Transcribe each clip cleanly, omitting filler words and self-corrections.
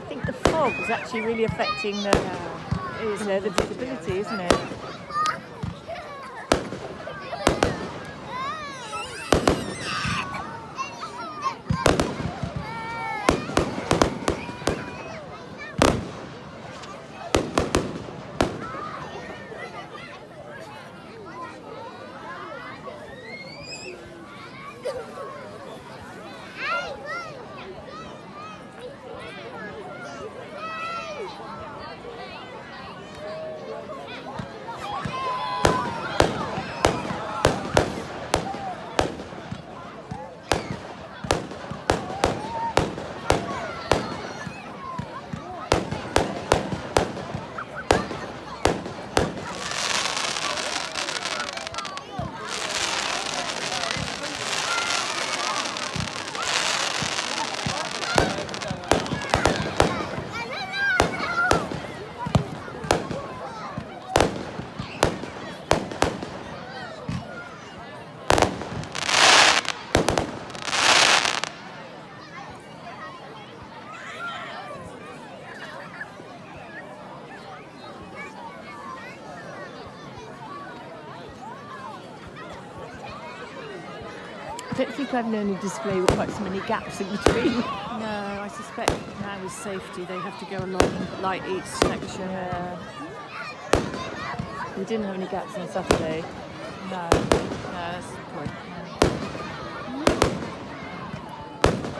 I think the fog is actually really affecting the, the visibility, isn't it? I don't think I've known a display with quite so many gaps in between. No, I suspect now with safety they have to go along like each section. Yeah. We didn't have any gaps on Saturday. No, that's the point.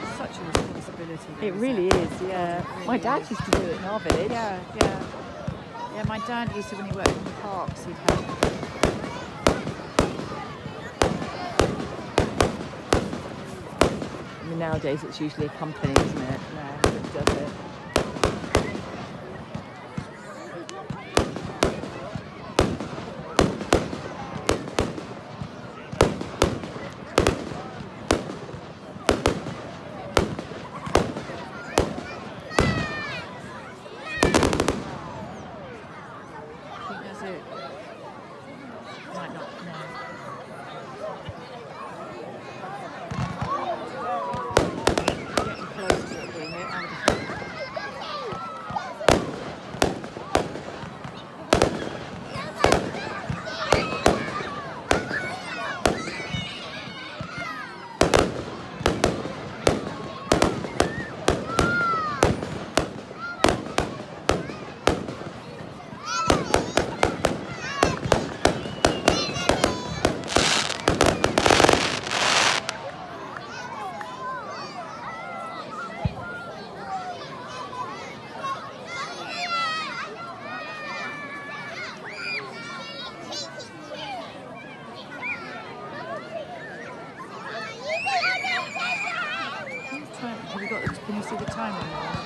It's such a responsibility. Though, It really is, yeah. It really My dad is. used to do it in our village. Yeah, my dad used to, when he worked in the parks, he'd help. I mean, nowadays it's usually a company, isn't it? That does it. I think that's it. Might not, no. Getting close to it being it, I would have thought. Have you got? Can you see the time on there?